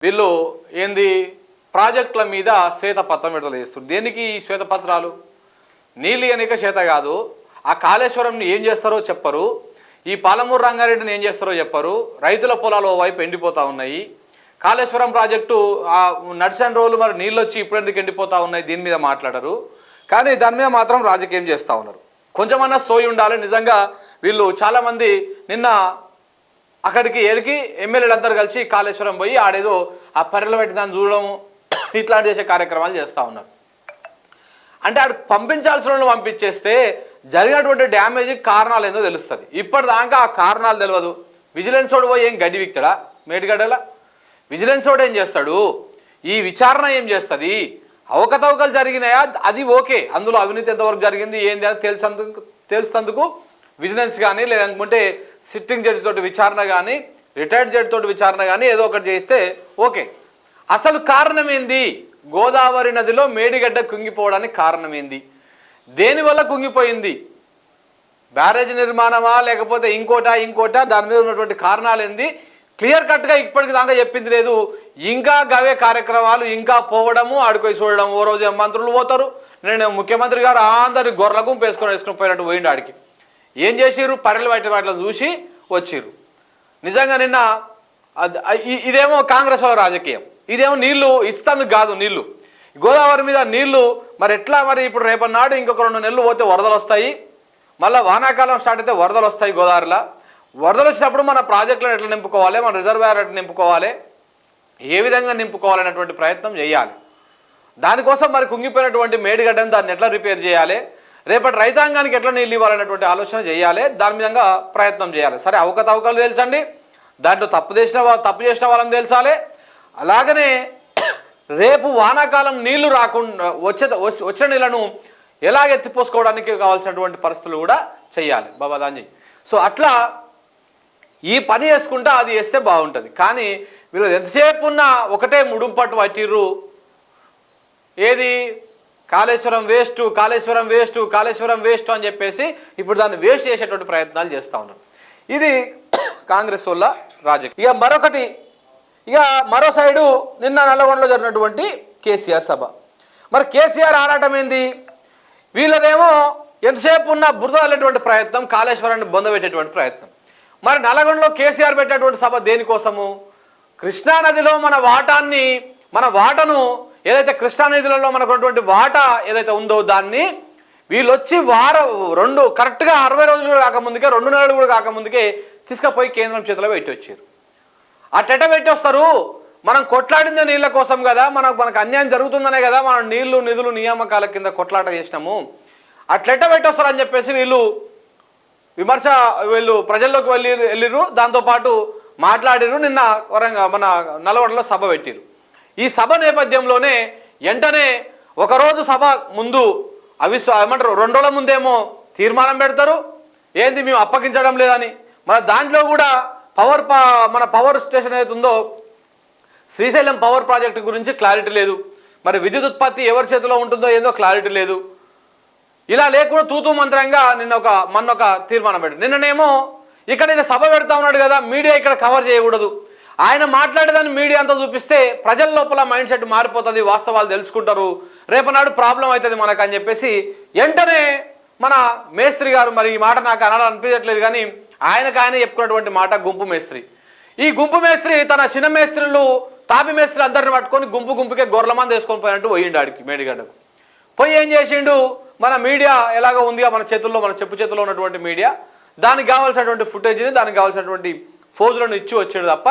వీళ్ళు ఏంది ప్రాజెక్టుల మీద శ్వేతపత్రం విడుదల చేస్తారు. దేనికి ఈ శ్వేతపత్రాలు? నీళ్ళు అనేక చేత కాదు. ఆ కాళేశ్వరంని ఏం చేస్తారో చెప్పరు. ఈ పాలమూరు రంగారెడ్డిని ఏం చేస్తారో చెప్పరు. రైతుల పొలాలు వైపు ఎండిపోతూ ఉన్నాయి. కాళేశ్వరం ప్రాజెక్టు నడిచిన రోజులు మరి నీళ్ళు వచ్చి ఇప్పుడు ఎందుకు ఎండిపోతూ ఉన్నాయి, దీని మీద మాట్లాడరు. కానీ దాని మీద మాత్రం రాజకీయం చేస్తూ ఉన్నారు. కొంచెమన్నా సోయి ఉండాలి. నిజంగా వీళ్ళు చాలామంది నిన్న అక్కడికి ఎడికి ఎమ్మెల్యేలు అందరూ కలిసి కాళేశ్వరం పోయి ఆడేదో ఆ పరిలో పెట్టి దాన్ని చూడడము ఇట్లాంటి చేసే కార్యక్రమాలు చేస్తూ ఉన్నారు. అంటే ఆడు పంపించాల్సిన వాళ్ళు పంపించేస్తే జరిగినటువంటి డ్యామేజ్ కారణాలు ఏందో తెలుస్తుంది. ఇప్పటిదాకా ఆ కారణాలు తెలియదు. విజిలెన్స్ వాడు పోయి ఏం గడ్డి విక్తాడా మేడిగడ్డల? విజిలెన్స్ వాడు ఏం చేస్తాడు? ఈ విచారణ ఏం చేస్తుంది? అవకతవకలు జరిగినాయా అది ఓకే, అందులో అవినీతి ఎంతవరకు జరిగింది ఏంది అని తెలుసేందుకు విజిలెన్స్ కానీ లేదనుకుంటే సిట్టింగ్ జడ్జి తోటి విచారణ కానీ రిటైర్డ్ జడ్జి తోటి విచారణ కానీ ఏదో ఒకటి చేస్తే ఓకే. అసలు కారణం ఏంది? గోదావరి నదిలో మేడిగడ్డ కుంగిపోవడానికి కారణం ఏంది? దేనివల్ల కుంగిపోయింది? బ్యారేజ్ నిర్మాణమా లేకపోతే ఇంకోటా దాని మీద ఉన్నటువంటి కారణాలు ఏంది? క్లియర్ కట్గా ఇప్పటికి దాకా చెప్పింది లేదు. ఇంకా గవే కార్యక్రమాలు ఇంకా పోవడము, ఆడుకొని చూడడం. ఓ రోజు మంత్రులు పోతారు, నేను ముఖ్యమంత్రి గారు అందరు గొర్రెల గుంపు వేసుకొని పోయినట్టు పోయిండు. ఆడికి ఏం చేసిర్రు? పర్రెలు వాటిలో చూసి వచ్చిర్రు. నిజంగా నిన్న ఇదేమో కాంగ్రెస్ వాళ్ళ రాజకీయం, ఇదేమో నీళ్లు ఇస్తందుకు కాదు. నీళ్లు గోదావరి మీద నీళ్లు మరి ఎట్లా? మరి ఇప్పుడు రేపన్నాడు ఇంకొక 2 నెలలు పోతే వరదలు వస్తాయి. మళ్ళీ వానాకాలం స్టార్ట్ అయితే వరదలు వస్తాయి. గోదావరిలో వరదలు వచ్చినప్పుడు మన ప్రాజెక్టులను ఎట్లా నింపుకోవాలి, మన రిజర్వాయర్ ఎట్లా నింపుకోవాలి, ఏ విధంగా నింపుకోవాలనేటువంటి ప్రయత్నం చేయాలి. దానికోసం మరి కుంగిపోయినటువంటి మేడిగడ్డను దాన్ని ఎట్లా రిపేర్ చేయాలి, రేపటి రైతాంగానికి ఎట్లా నీళ్ళు ఇవ్వాలనేటువంటి ఆలోచన చేయాలి. దాని విధంగా ప్రయత్నం చేయాలి. సరే, అవకతవకలు తెలుసండి, దాంట్లో తప్పు చేసిన వాళ్ళని తెలుసాలి. అలాగనే రేపు వానాకాలం నీళ్లు రాకుండా వచ్చే నీళ్లను ఎలా ఎత్తిపోసుకోవడానికి కావాల్సినటువంటి పరిస్థితులు కూడా చేయాలి బాబాదాంజీ. సో అట్లా ఈ పని చేసుకుంటా అది చేస్తే బాగుంటుంది. కానీ వీళ్ళు ఎంతసేపు ఉన్నా ఒకటే ముడుంపట్టు పట్టిర్రు. ఏది? Kaleshwaram waste, Kaleshwaram waste, Kaleshwaram waste అని చెప్పేసి ఇప్పుడు దాన్ని వేస్ట్ చేసేటువంటి ప్రయత్నాలు చేస్తూ ఉన్నారు. ఇది కాంగ్రెస్ వల్ల రాజకీయం. ఇక మరో సైడు నిన్న నల్లగొండలో జరిగినటువంటి కేసీఆర్ సభ. మరి కేసీఆర్ ఆరాటం ఏంది? వీళ్ళదేమో ఎంతసేపు ఉన్న బురద వెళ్ళేటువంటి ప్రయత్నం, కాళేశ్వరాన్ని బొందబెట్టేటువంటి ప్రయత్నం. మరి నల్లగొండలో కేసీఆర్ పెట్టేటువంటి సభ దేనికోసము? కృష్ణానదిలో మన వాటను ఏదైతే కృష్ణానదిలో మనకు ఉన్నటువంటి వాటా ఏదైతే ఉందో దాన్ని వీళ్ళు వచ్చి కరెక్ట్గా 60 రోజులు కూడా కాకముందుకే, 2 నెలలు కూడా కాకముందుకే తీసుకుపోయి కేంద్రం చేతిలో పెట్టి వచ్చారు. అట్టెట పెట్టి వస్తారు. మనం కొట్లాడిందే నీళ్ళ కోసం కదా, మనకు అన్యాయం జరుగుతుందనే కదా మనం నీళ్లు నిధులు నియామకాల కింద కొట్లాట చేసినాము. అట్లెట్ట పెట్టి వస్తారని చెప్పేసి వీళ్ళు ప్రజల్లోకి వెళ్ళిర్రు. దాంతోపాటు మాట్లాడిర్రు. నిన్న మన నల్గొండలో సభ పెట్టిరు. ఈ సభ నేపథ్యంలోనే వెంటనే ఒకరోజు సభ ముందు ఏమంటారు 2 రోజుల ముందేమో తీర్మానం పెడతారు. ఏంది మేము అప్పగించడం లేదని. మన దాంట్లో కూడా మన పవర్ స్టేషన్ ఏదైతే ఉందో శ్రీశైలం పవర్ ప్రాజెక్టు గురించి క్లారిటీ లేదు. మరి విద్యుత్ ఉత్పత్తి ఎవరి చేతిలో ఉంటుందో ఏందో క్లారిటీ లేదు. ఇలా లేకుండా తూతూ మంత్రంగా మొన్న ఒక తీర్మానం పెట్టారు. నిన్ననేమో ఇక్కడ సభ పెడతా ఉన్నాడు కదా, మీడియా ఇక్కడ కవర్ చేయకూడదు. ఆయన మాట్లాడేదాన్ని మీడియా అంతా చూపిస్తే ప్రజల లోపల మైండ్ సెట్ మారిపోతుంది, వాస్తవాలు తెలుసుకుంటారు, రేపనాడు ప్రాబ్లం అవుతుంది మనకు అని చెప్పేసి వెంటనే మన మేస్త్రి గారు, మరి ఈ మాట నాకు అనిపించట్లేదు కానీ ఆయన చెప్పుకున్నటువంటి మాట గుంపు మేస్త్రి. ఈ గుంపు మేస్త్రి తన చిన్న మేస్త్రులు తాపి మేస్త్రి అందరిని పట్టుకొని గుంపుకే గొర్రెల మంది వేసుకొని పోయినట్టు పోయిండు ఆడికి మేడిగడ్డకు. పోయి ఏం చేసిండు? మన మీడియా ఎలాగో ఉందిగా మన చెప్పు చేతుల్లో ఉన్నటువంటి మీడియా, దానికి కావాల్సినటువంటి ఫుటేజ్ని, దానికి కావాల్సినటువంటి ఫోజులను ఇచ్చి వచ్చాడు తప్ప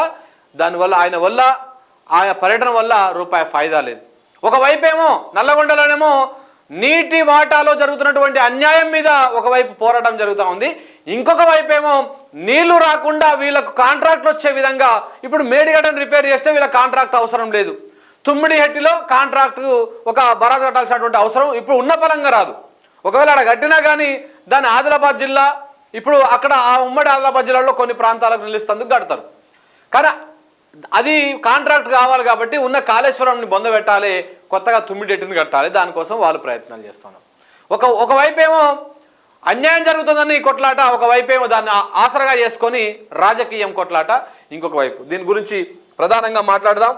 దానివల్ల ఆయన పర్యటన వల్ల రూపాయి ఫాయిదా లేదు. ఒకవైపేమో నల్లగొండలోనేమో నీటి వాటాలో జరుగుతున్నటువంటి అన్యాయం మీద ఒకవైపు పోరాటం జరుగుతూ ఉంది. ఇంకొక వైపేమో నీళ్లు రాకుండా వీళ్ళకు కాంట్రాక్ట్లు వచ్చే విధంగా ఇప్పుడు మేడిగడ్డను రిపేర్ చేస్తే వీళ్ళ కాంట్రాక్ట్ అవసరం లేదు. తుమ్మిడిహెట్టిలో కాంట్రాక్టు ఒక బరాజు కట్టాల్సినటువంటి అవసరం ఇప్పుడు ఉన్న పరంగా రాదు. ఒకవేళ అక్కడ కట్టినా కానీ దాన్ని ఆదిలాబాద్ జిల్లా, ఇప్పుడు అక్కడ ఆ ఉమ్మడి ఆదిలాబాద్ జిల్లాలో కొన్ని ప్రాంతాలకు నిలుస్తేందుకు కడతారు. కానీ అది కాంట్రాక్ట్ కావాలి కాబట్టి ఉన్న కాళేశ్వరంని బొందబెట్టాలి, కొత్తగా తుమ్మిడిహెట్టిని కట్టాలి. దానికోసం వాళ్ళు ప్రయత్నాలు చేస్తున్నారు. ఒకవైపేమో అన్యాయం జరుగుతుందని కొట్లాట, ఒకవైపేమో దాన్ని ఆసరగా చేసుకొని రాజకీయం కొట్లాట ఇంకొక వైపు. దీని గురించి ప్రధానంగా మాట్లాడదాం.